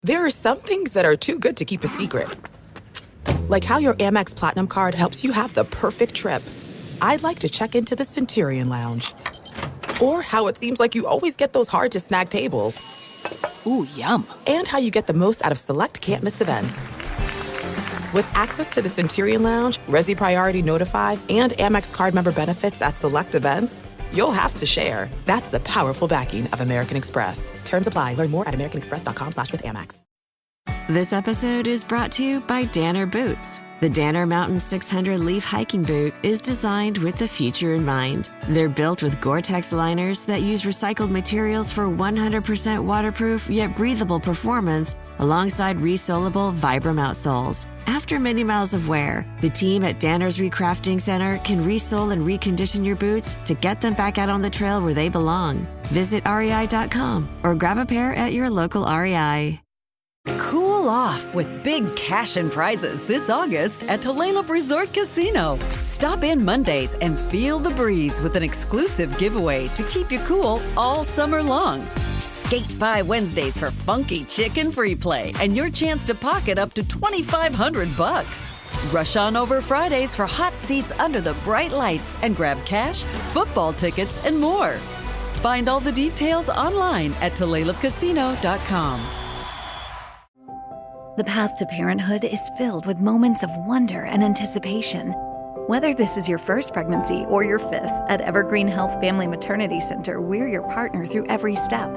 There are some things that are too good to keep a secret. Like how your Amex Platinum card helps you have the perfect trip. I'd like to check into the Centurion Lounge. Or how it seems like you always get those hard-to-snag tables. Ooh, yum. And how you get the most out of select can't-miss events. With access to the Centurion Lounge, Resi Priority Notify, and Amex card member benefits at select events, you'll have to share. That's the powerful backing of American Express. Terms apply. Learn more at americanexpress.com/withAmex. This episode is brought to you by Danner Boots. The Danner Mountain 600 Leaf Hiking Boot is designed with the future in mind. They're built with Gore-Tex liners that use recycled materials for 100% waterproof yet breathable performance, alongside resolable Vibram outsoles. After many miles of wear, the team at Danner's Recrafting Center can resole and recondition your boots to get them back out on the trail where they belong. Visit REI.com or grab a pair at your local REI. Cool off with big cash and prizes this August at Tulalip Resort Casino. Stop in Mondays and feel the breeze with an exclusive giveaway to keep you cool all summer long. Skate by Wednesdays for funky chicken free play and your chance to pocket up to $2,500. Rush on over Fridays for hot seats under the bright lights and grab cash, football tickets, and more. Find all the details online at TulalipCasino.com. The path to parenthood is filled with moments of wonder and anticipation. Whether this is your first pregnancy or your fifth, at Evergreen Health Family Maternity Center, we're your partner through every step.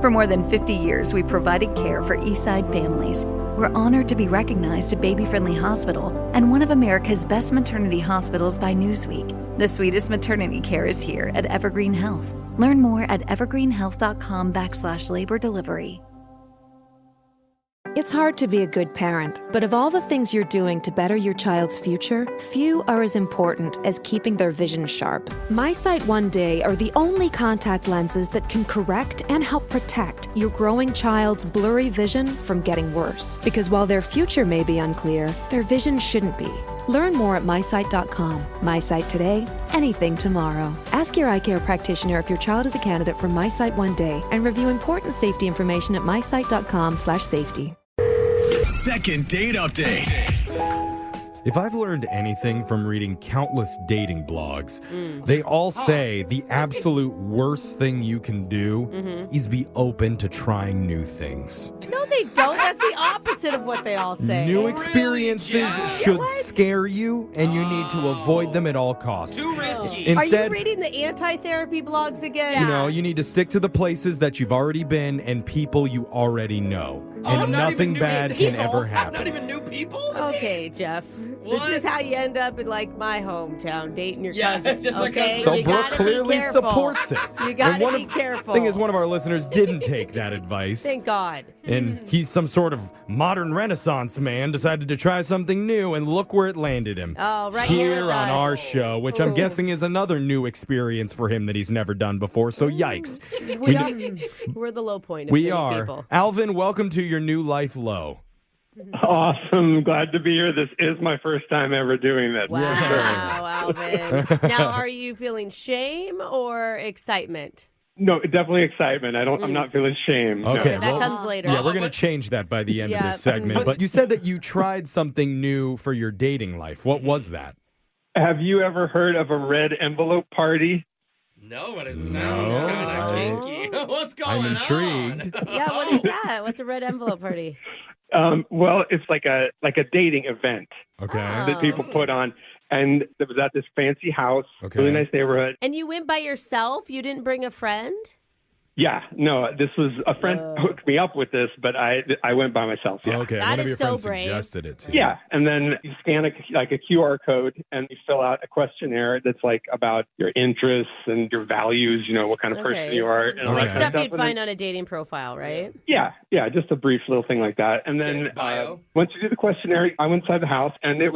For more than 50 years, we've provided care for Eastside families. We're honored to be recognized a baby-friendly hospital and one of America's best maternity hospitals by Newsweek. The sweetest maternity care is here at Evergreen Health. Learn more at evergreenhealth.com/labor delivery. It's hard to be a good parent, but of all the things you're doing to better your child's future, few are as important as keeping their vision sharp. MySight One Day are the only contact lenses that can correct and help protect your growing child's blurry vision from getting worse. Because while their future may be unclear, their vision shouldn't be. Learn more at mysight.com. MySight today, anything tomorrow. Ask your eye care practitioner if your child is a candidate for MySight One Day and review important safety information at mysight.com/safety. Second date update. If I've learned anything from reading countless dating blogs, they all say the absolute worst thing you can do is be open to trying new things. No, they don't. That's the opposite of what they all say. New experiences should scare you, and you need to avoid them at all costs. Too risky. Instead, are you reading the anti-therapy blogs again? you know, you need to stick to the places that you've already been and people you already know. And nothing bad can ever happen. Not even new people? Okay, Jeff. What? This is how you end up in, like, my hometown, dating your cousin. just like okay? So You Brooke gotta be clearly careful. supports it. You gotta And be careful. The thing is, one of our listeners didn't take that advice. Thank God. And he's some sort of modern Renaissance man, decided to try something new, and look where it landed him. Oh, right here Here with on us. our show, which I'm guessing is another new experience for him that he's never done before. So yikes. We're the low point of We many are. people. Alvin, welcome to your new life low. Awesome. Glad to be here. This is my first time ever doing this. Wow, Alvin. Now, are you feeling shame or excitement? No, definitely excitement. I'm not feeling shame. No. Okay, That comes later. Yeah, we're going to change that by the end of this segment. But you said that you tried something new for your dating life. What was that? Have you ever heard of a red envelope party? No, but it sounds kind of kinky. What's going on? I'm intrigued. Yeah, what is that? What's a red envelope party? Well, it's like a dating event Okay. that people put on. And it was at this fancy house, Okay. really nice neighborhood. And you went by yourself? You didn't bring a friend? Yeah, no, this was a friend hooked me up with this, but I went by myself. Yeah. Okay, That one of is your so friends brave. suggested it to you. Yeah, and then you scan a QR code and you fill out a questionnaire that's like about your interests and your values, you know, what kind of person you are. And all Like that kind of stuff you'd And find then- on a dating profile, right? Yeah, just a brief little thing like that. And then bio. once you do the questionnaire, I went inside the house and it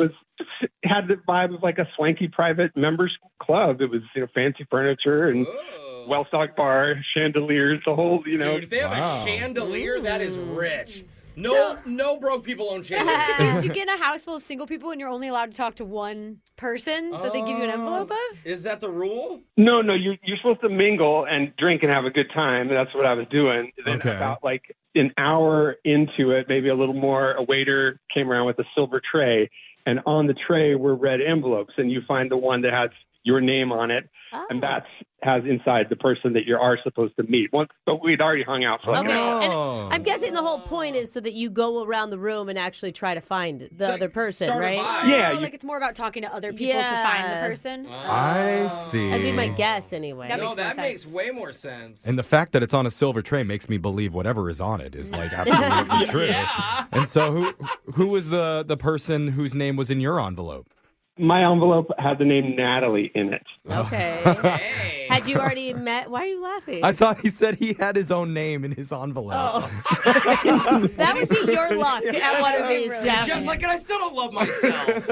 had the vibe of like a swanky private members club. It was, fancy furniture and well-stocked bar, chandeliers, the whole, Dude, if they have a chandelier, that is rich. No broke people own chandeliers. You get in a house full of single people and you're only allowed to talk to one person that they give you an envelope of? Is that the rule? No, you're supposed to mingle and drink and have a good time. And that's what I was doing. Then Okay. about an hour into it, maybe a little more, a waiter came around with a silver tray, and on the tray were red envelopes, and you find the one that has your name on it, and that has inside the person that you are supposed to meet. But we'd already hung out for like Okay, an hour. and I'm guessing the whole point is so that you go around the room and actually try to find the other person, right? Yeah. Like it's more about talking to other people to find the person. I see. That'd be my guess anyway. That makes way more sense. And the fact that it's on a silver tray makes me believe whatever is on it is like absolutely true. Yeah. And so who was the person whose name was in your envelope? My envelope had the name Natalie in it. Okay. Hey. Had you already met? Why are you laughing? I thought he said he had his own name in his envelope. Oh. That would be your luck at one of these, Jeff. Jeff's like, and I still don't love myself.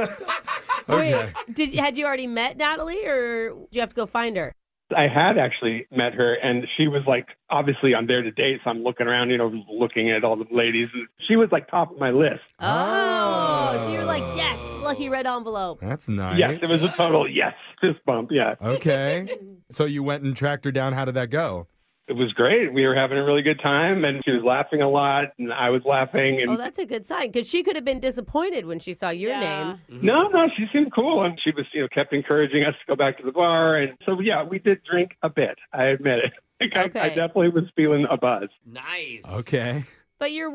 Okay. Wait, had you already met Natalie, or did you have to go find her? I had actually met her, and she was like, obviously I'm there to date, so I'm looking around, looking at all the ladies. And she was like top of my list. Oh, so you're like, yes, lucky red envelope. That's nice. Yes, it was a total yes, fist bump, yeah. Okay. So you went and tracked her down. How did that go? It was great. We were having a really good time, and she was laughing a lot, and I was laughing. And Oh, that's a good sign, because she could have been disappointed when she saw your name. No, she seemed cool, and she was, kept encouraging us to go back to the bar, and so yeah, we did drink a bit. I admit it. Okay. I definitely was feeling a buzz. Nice. Okay. But you're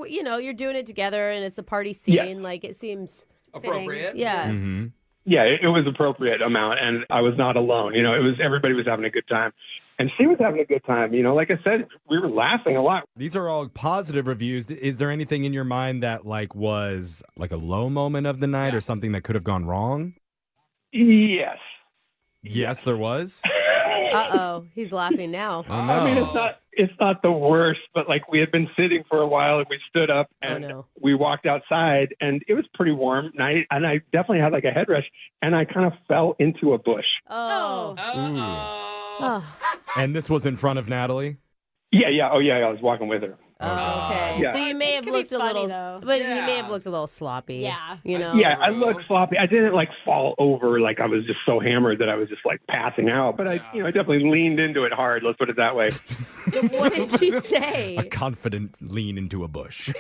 doing it together, and it's a party scene. Yeah. Like, it seems Appropriate. fitting. Yeah. Mm-hmm. Yeah, it was appropriate amount, and I was not alone. Everybody was having a good time, and she was having a good time. Like I said, we were laughing a lot. These are all positive reviews. Is there anything in your mind that was a low moment of the night or something that could have gone wrong? Yes. Yes, there was. Uh-oh, he's laughing now. Oh, no. I mean, it's not the worst, but we had been sitting for a while, and we stood up and we walked outside, and it was pretty warm night, and I definitely had a head rush, and I kind of fell into a bush. Oh. And this was in front of Natalie? Yeah. Oh, yeah, I was walking with her. Oh, okay. Yeah. So you may have looked a little, but you may have looked a little sloppy. Yeah. Yeah, I looked sloppy. I didn't fall over I was just so hammered that I was just passing out. But I definitely leaned into it hard. Let's put it that way. What did she say? A confident lean into a bush.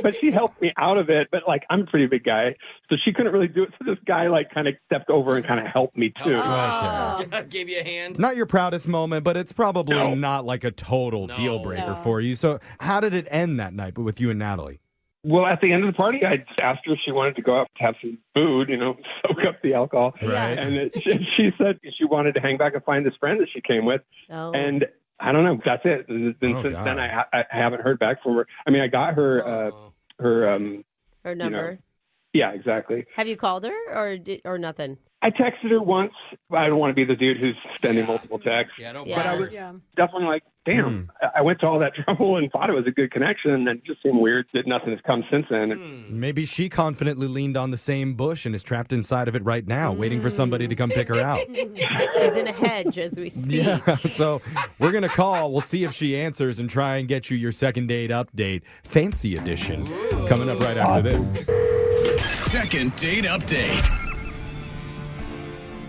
But she helped me out of it. But I'm a pretty big guy, so she couldn't really do it. So this guy kind of stepped over and kind of helped me too. Okay. Gave you a hand. Not your proudest moment, but it's probably not a total deal breaker for you. So how did it end that night with you and Natalie? Well, at the end of the party, I asked her if she wanted to go out to have some food, soak up the alcohol. Right. And she said she wanted to hang back and find this friend that she came with. Oh. And I don't know. That's it. And since then, I haven't heard back from her. I mean, I got her Her number. Yeah, exactly. Have you called her or nothing? I texted her once. I don't want to be the dude who's sending multiple texts. Yeah, don't. But I was definitely damn. I went to all that trouble and thought it was a good connection, and it just seemed weird that nothing has come since then. Maybe she confidently leaned on the same bush and is trapped inside of it right now, waiting for somebody to come pick her out. She's in a hedge as we speak. Yeah, so we're going to call. We'll see if she answers and try and get you your second date update, fancy edition, coming up right after this. Second date update.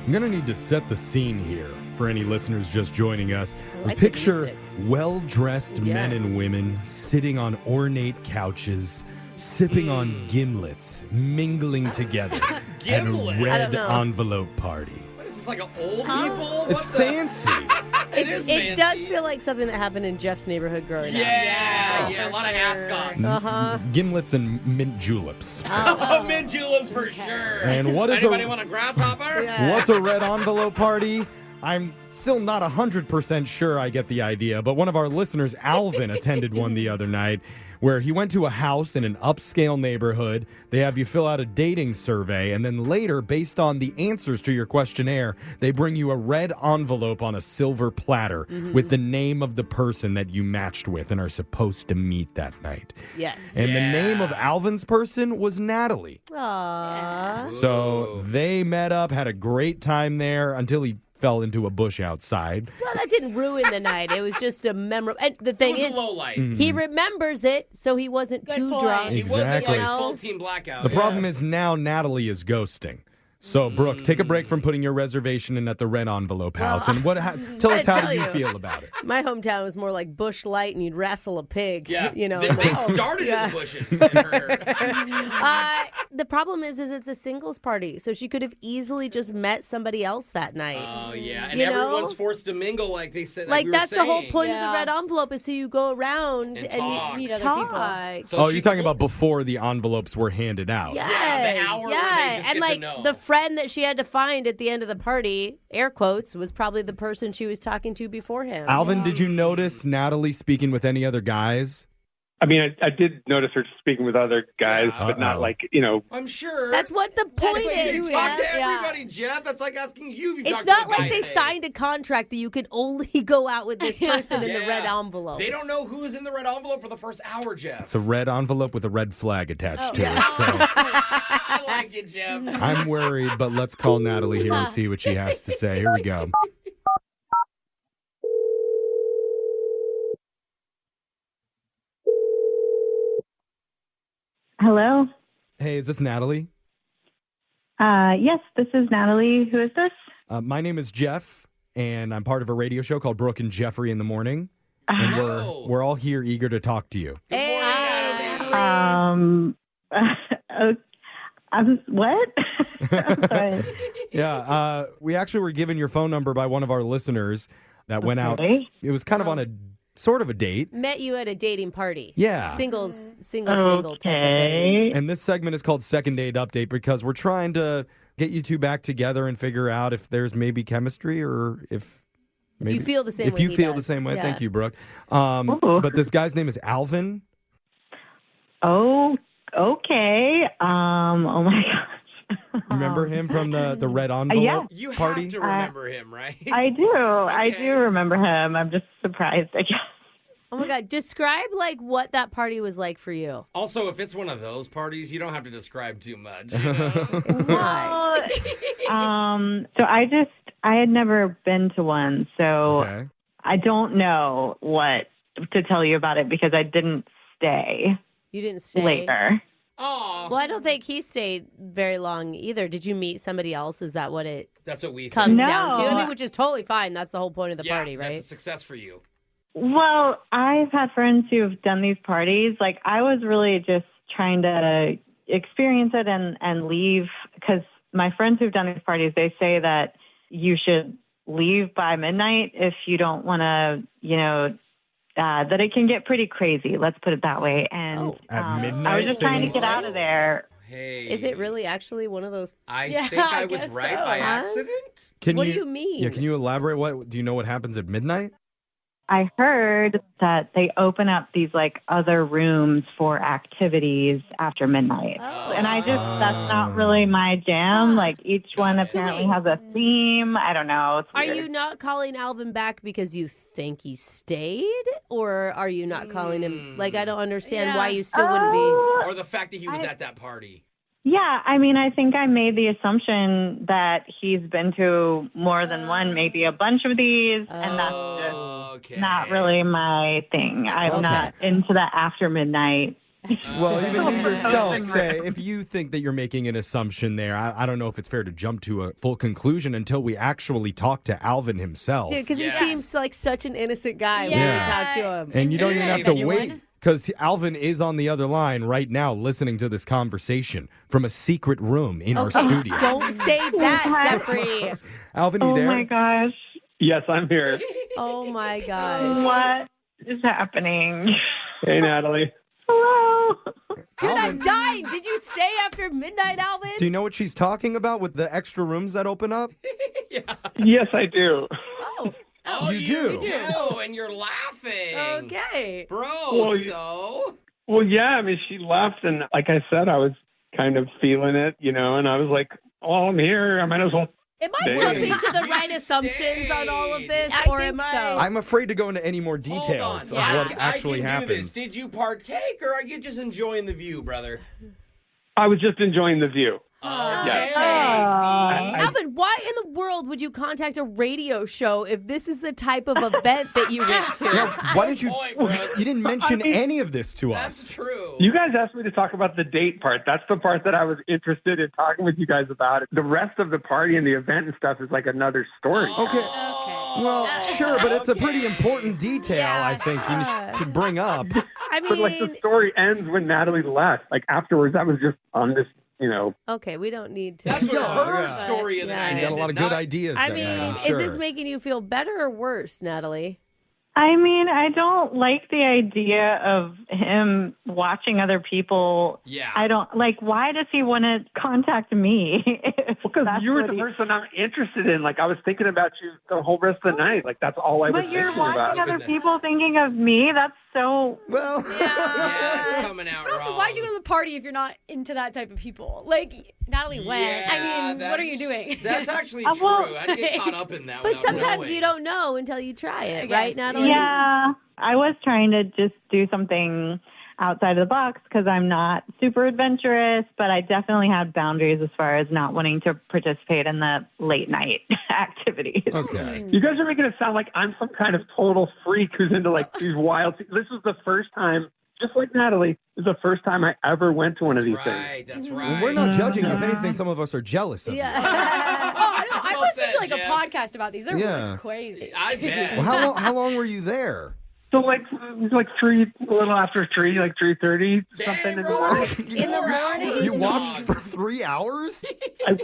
I'm going to need to set the scene here for any listeners just joining us. like the Picture music. well-dressed men and women sitting on ornate couches, sipping on gimlets, mingling together at a Gimlets? I red don't know. envelope party. What is this, old people? It's fancy. It is fancy. It does feel like something that happened in Jeff's neighborhood growing up. Yeah, a lot of ascots. Uh-huh. Gimlets and mint juleps. Oh, mint juleps for sure. And what is Anybody want a grasshopper? What's a red envelope party? I'm still not 100% sure I get the idea, but one of our listeners, Alvin, attended one the other night where he went to a house in an upscale neighborhood. They have you fill out a dating survey, and then later, based on the answers to your questionnaire, they bring you a red envelope on a silver platter with the name of the person that you matched with and are supposed to meet that night. Yes. And the name of Alvin's person was Natalie. Aww. So they met up, had a great time there until he fell into a bush outside. Well, that didn't ruin the night. It was just a memorable. And the thing It was is, a low light. he remembers it, so he wasn't Good too point. drunk. He wasn't Exactly. full team blackout. The problem is now Natalie is ghosting. So, Brooke, take a break from putting your reservation in at the red envelope house. And tell us how you feel about it. My hometown was more like Bush Light, and you'd wrestle a pig. Yeah, you know. they started in the bushes. The problem is it's a singles party, so she could have easily just met somebody else that night. Oh yeah, and everyone's forced to mingle, like they said. Like we that's were the whole saying. point of the red envelope is so you go around And and talk. you Meet other talk. So You're talking about before the envelopes were handed out. Yes, Yeah, the hour where they just and get to like know. the friend that she had to find at the end of the party, air quotes, was probably the person she was talking to beforehand. Alvin, did you notice Natalie speaking with any other guys? I mean, I did notice her speaking with other guys, but not like, I'm sure. That's what the point is. You talk to Jeff. everybody, Jeff. That's like asking you. If you It's talked not to a like guy they today. signed a contract that you can only go out with this person in the red Yeah. envelope. They don't know who is in the red envelope for the first hour, Jeff. It's a red envelope with a red flag attached to it. So I like it, Jeff. I'm worried, but let's call Natalie here and see what she has to say. Here we go. Hello. Hey, is this Natalie? Yes, this is Natalie. Who is this? My name is Jeff, and I'm part of a radio show called Brooke and Jeffrey in the Morning. And we're all here eager to talk to you. Hey, What? I'm sorry. Yeah, we actually were given your phone number by one of our listeners that went out. Okay. It was kind of on a sort of a date. met you at a dating party. Yeah. Singles mingle type of thing. And this segment is called Second Date Update because we're trying to get you two back together and figure out if there's maybe chemistry or if maybe you feel the same if way you he feel the does. same way. Yeah. Thank you, Brooke. Ooh. But this guy's name is Alvin. Oh, okay. Oh my gosh. Remember him from the red envelope yeah. You party? have to remember him, right? I do. I do remember him. I'm just surprised, I guess. Oh my God. Describe like what that party was like for you. Also, if it's one of those parties, you don't have to describe too much. You know? It's not. So I had never been to one, so Okay. I don't know what to tell you about it because I didn't stay You didn't stay. later. Oh, Well, I don't think he stayed very long either. Did you meet somebody else? Is that what it that's what we comes think. down to? I No. mean, which is totally fine. That's the whole point of the Yeah, party, right? That's a success for you. Well, I've had friends who have done these parties. Like, I was really just trying to experience it and leave because my friends who've done these parties, they say that you should leave by midnight if you don't want to, that it can get pretty crazy. Let's put it that way. And At midnight, I was just trying to things- get out of there. Hey. Is it really actually one of those? I Yeah, think I I was guess right so. by Huh? accident. What do you mean? Yeah, can you elaborate? What do you know? What happens at midnight? I heard that they open up these like other rooms for activities after midnight. Oh. And that's not really my jam. Like each one apparently wait. has a theme. I don't know. It's Are weird. you not calling Alvin back because you think he stayed? Or are you not calling him? Like, I don't understand why you still wouldn't be. Or the fact that he was at that party. Yeah, I mean, I think I made the assumption that he's been to more than one, maybe a bunch of these, and that's just not really my thing. I'm Okay. not into that after midnight. Well, even you yourself say, if you think that you're making an assumption there, I don't know if it's fair to jump to a full conclusion until we actually talk to Alvin himself. Dude, because he seems like such an innocent guy when Yeah. you talk to him. And you don't even have to Genuine. wait because Alvin is on the other line right now listening to this conversation from a secret room in our studio. Don't say that, Jeffrey. Alvin, you Oh there? my gosh. Yes, I'm here. Oh my gosh. What is happening? Hey, Natalie. Hello. Dude, I'm Alvin. dying. Did you stay after midnight, Alvin? Do you know what she's talking about with the extra rooms that open up? Yes, I do. Oh, Oh, You you do. and you're laughing. okay. Bro, Well, so? Well, yeah, I mean, she left, and like I said, I was kind of feeling it, and I was like, oh, I'm here. I might as well. Am I Stay. jumping to the right You assumptions on all of this? I or think am I? so. I'm afraid to go into any more Hold details on. of I what can- actually I can do happened. this. Did you partake, or are you just enjoying the view, brother? I was just enjoying the view. Okay. Alvin, why in the world would you contact a radio show if this is the type of event that you went to? Yeah, why did you? You didn't mention any of this to us. That's true. You guys asked me to talk about the date part. That's the part that I was interested in talking with you guys about. The rest of the party and the event and stuff is like another story. Okay. Well, sure, but it's a pretty important detail, I think, you should bring up. I mean, But like the story ends when Natalie left. Like afterwards, that was just on this, okay, we don't need to. That's her story of the night. You got a lot of good ideas I that mean, night, I'm is sure. this making you feel better or worse, Natalie? I mean, I don't like the idea of him watching other people. Yeah. I don't why does he want to contact me? Because you were the person I'm interested in. Like I was thinking about you the whole rest of the night. Like that's all I was But thinking you're watching about. other people thinking of me? That's so... Well, Yeah, it's coming out But also, wrong. why'd you go to the party if you're not into that type of people? Like, Natalie went. I mean, what are you doing? That's actually true. I'd get caught up in that. But without sometimes knowing. you don't know until you try it, guess, right, Natalie? Yeah, I was trying to just do something outside of the box because I'm not super adventurous, but I definitely had boundaries as far as not wanting to participate in the late night activities. okay. You guys are making it sound like I'm some kind of total freak who's into like these wild. This was the first time, just like Natalie, this is the first time I ever went to one of these things. Right, that's right. Well, we're not judging you. If anything, some of us are jealous of you. I Well listened said, to like Jeff. a podcast about these. They're Yeah. it's crazy. I bet. Well, how long were you there? So like it was like a little after 3, like 3:30, something in the morning. In the morning? You watched for 3 hours?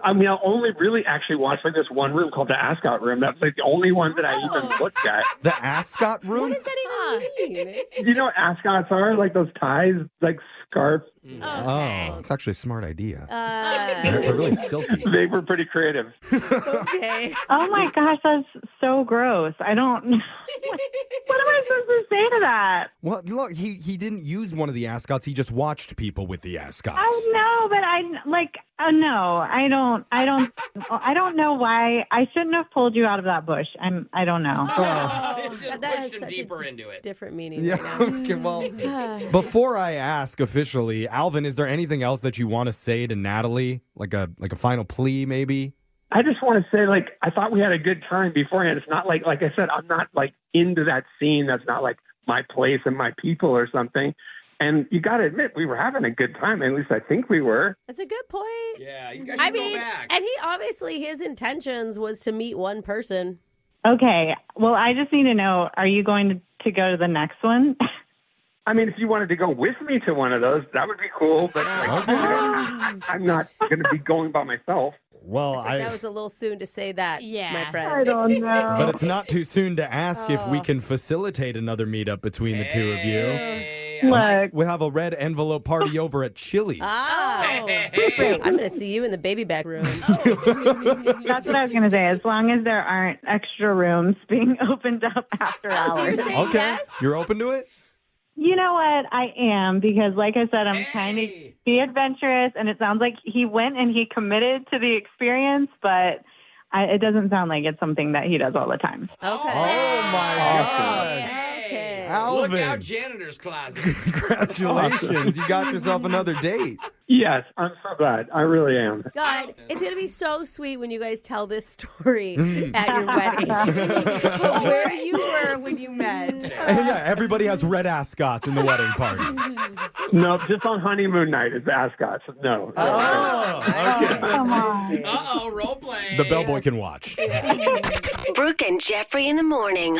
I mean, I only really actually watched like this one room called the Ascot room. That's like the only one that I even looked at. The Ascot room? What does that even mean? You know what Ascots are? Like those ties, like scarf. Oh, it's actually a smart idea. Uh, They're really silky. They were pretty creative. okay. Oh my gosh, that's so gross. I don't... What am I supposed to say to that? Well, look, he didn't use one of the ascots. He just watched people with the ascots. I know, but no, I don't know why. I shouldn't have pulled you out of that bush. I don't know. Just That has pushed him such a deeper into it. different meaning Yeah. right now. Okay. Well, before I ask officially, Alvin, is there anything else that you want to say to Natalie, like a final plea, maybe? I just want to say, like, I thought we had a good time beforehand. It's not like I said, I'm not like into that scene. That's not like my place and my people or something. And you got to admit, we were having a good time. At least I think we were. That's a good point. Yeah, you guys I should mean, go back. and he obviously, his intentions was to meet one person. Okay. Well, I just need to know, are you going to go to the next one? I mean, if you wanted to go with me to one of those, that would be cool. But like, I'm not going to be going by myself. Well, That was a little soon to say that, my friend. I don't know. But it's not too soon to ask if we can facilitate another meetup between the two of you. Hey, Look, We'll have a red envelope party over at Chili's. Oh, I'm going to see you in the baby back room. that's what I was going to say. As long as there aren't extra rooms being opened up after So you're hours. saying Okay. yes? You're open to it? You know what? I am, because like I said, I'm trying to be adventurous, and it sounds like he went and he committed to the experience, but it doesn't sound like it's something that he does all the time. Okay. Oh, my God. Okay. Alvin. Look out, janitor's closet. Congratulations. You got yourself another date. Yes, I'm so glad. I really am. God, it's going to be so sweet when you guys tell this story at your wedding. Where you were when you met. Yeah, everybody has red ascots in the wedding party. No, just on honeymoon night is the Ascots. No. Okay. Come on. Uh-oh, role play. The bellboy can watch. Brooke and Jeffrey in the morning.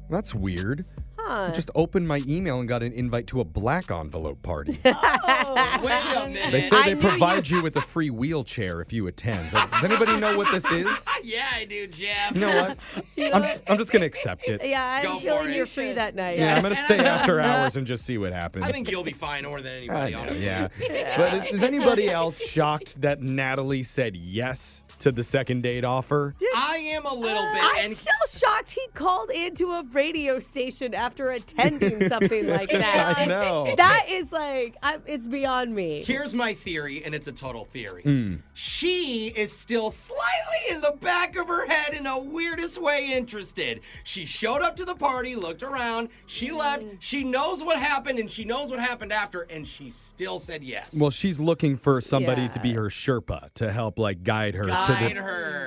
That's weird. Huh. I just opened my email and got an invite to a black envelope party. Wait a minute. They say they provide you with a free wheelchair if you attend. Does anybody know what this is? Yeah, I do, Jeff. You know what? I'm just going to accept it. Yeah, Go I'm for feeling it. you're free that night. Yeah, I'm going to stay after hours and just see what happens. I think you'll be fine more than anybody, honestly. Yeah. But is anybody else shocked that Natalie said yes to the second date offer? I am a little bit. I'm And still shocked he called into a radio station after after attending something like that. I know. That is like, it's beyond me. Here's my theory, and it's a total theory. She is still slightly in the back of her head in a weirdest way interested. She showed up to the party, looked around, she left, she knows what happened, and she knows what happened after, and she still said yes. Well, she's looking for somebody to be her Sherpa to help guide her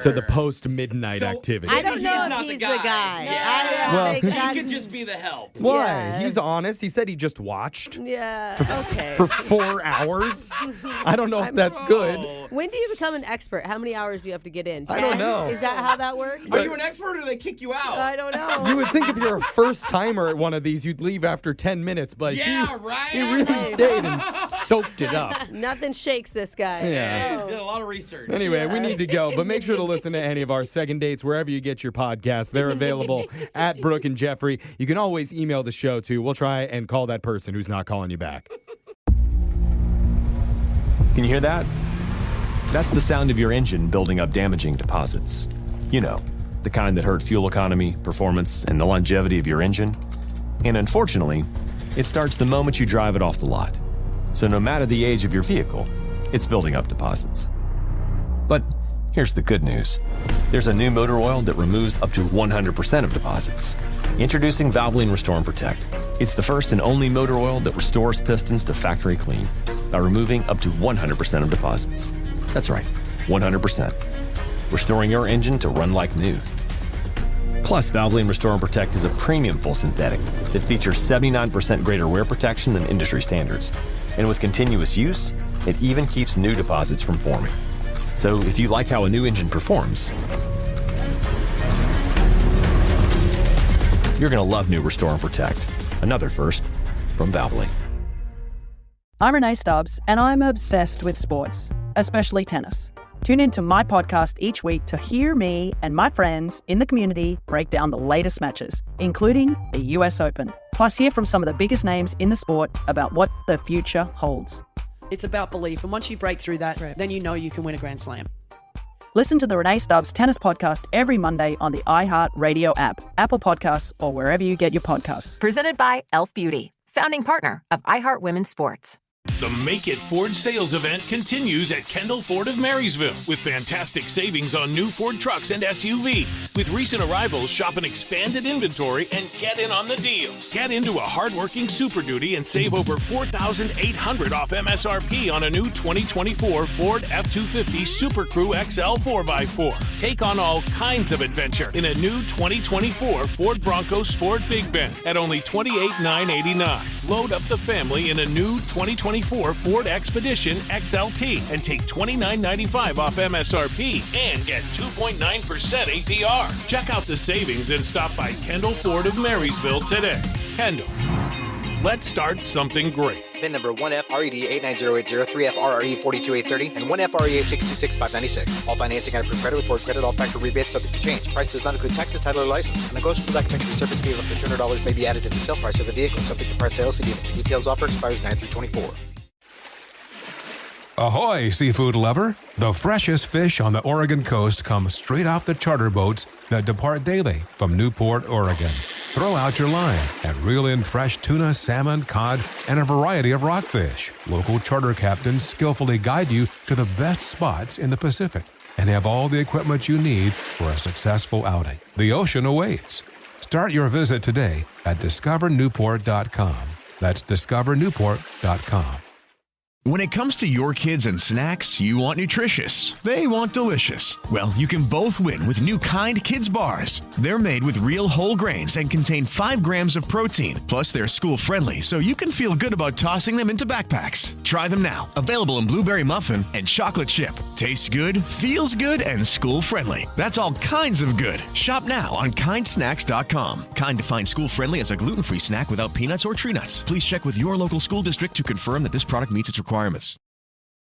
to the post-midnight activity. I don't know if he's the guy. Yeah. He could just be the help. Why? Yeah. He's honest. He said he just watched. Yeah, okay. For 4 hours. I don't know if that's good. When do you become an expert? How many hours do you have to get in? 10? I don't know. Is that how that works? Are you an expert or do they kick you out? I don't know. You would think if you're a first timer at one of these, you'd leave after 10 minutes, but he really stayed and soaked it up. Nothing shakes this guy. Yeah. Did a lot of research. Anyway, we need to go, but make sure to listen to any of our second dates wherever you get your podcasts. They're available at Brooke and Jeffrey. You can always email the show, too. We'll try and call that person who's not calling you back. Can you hear that? That's the sound of your engine building up damaging deposits. You know, the kind that hurt fuel economy, performance, and the longevity of your engine. And unfortunately, it starts the moment you drive it off the lot. So no matter the age of your vehicle, it's building up deposits. But here's the good news. There's a new motor oil that removes up to 100% of deposits. Introducing Valvoline Restore and Protect. It's the first and only motor oil that restores pistons to factory clean by removing up to 100% of deposits. That's right, 100%. Restoring your engine to run like new. Plus, Valvoline Restore and Protect is a premium full synthetic that features 79% greater wear protection than industry standards. And with continuous use, it even keeps new deposits from forming. So if you like how a new engine performs, you're going to love new Restore and Protect. Another first from Valvoline. I'm Renee Stubbs, and I'm obsessed with sports, especially tennis. Tune in to my podcast each week to hear me and my friends in the community break down the latest matches, including the US Open. Plus, hear from some of the biggest names in the sport about what the future holds. It's about belief, and once you break through that, then you know you can win a Grand Slam. Listen to the Renee Stubbs Tennis Podcast every Monday on the iHeartRadio app, Apple Podcasts, or wherever you get your podcasts. Presented by Elf Beauty, founding partner of iHeart Women's Sports. The Make It Ford sales event continues at Kendall Ford of Marysville with fantastic savings on new Ford trucks and SUVs. With recent arrivals, shop an expanded inventory and get in on the deals. Get into a hardworking Super Duty and save over $4,800 off MSRP on a new 2024 Ford F-250 Super Crew XL 4x4. Take on all kinds of adventure in a new 2024 Ford Bronco Sport Big Ben at only $28,989. Load up the family in a new 2024 Ford Expedition XLT and take $29.95 off MSRP and get 2.9% APR. Check out the savings and stop by Kendall Ford of Marysville today. Kendall, let's start something great. VIN number 1FRED 89080, 3FRRE 42830, and 1FREA 66596. All financing and approved credit with Ford Credit, all factor rebates subject to change. Price does not include taxes, title, or license. A negotiable documentary service fee of up to $200 may be added to the sale price of the vehicle, subject to price sales and details offer expires 9/3/24. Ahoy, seafood lover! The freshest fish on the Oregon coast come straight off the charter boats that depart daily from Newport, Oregon. Throw out your line and reel in fresh tuna, salmon, cod, and a variety of rockfish. Local charter captains skillfully guide you to the best spots in the Pacific and have all the equipment you need for a successful outing. The ocean awaits. Start your visit today at discovernewport.com. That's discovernewport.com. When it comes to your kids and snacks, you want nutritious. They want delicious. Well, you can both win with new Kind Kids Bars. They're made with real whole grains and contain 5 grams of protein. Plus, they're school-friendly, so you can feel good about tossing them into backpacks. Try them now. Available in blueberry muffin and chocolate chip. Tastes good, feels good, and school-friendly. That's all kinds of good. Shop now on kindsnacks.com. Kind defines school-friendly as a gluten-free snack without peanuts or tree nuts. Please check with your local school district to confirm that this product meets its requirements.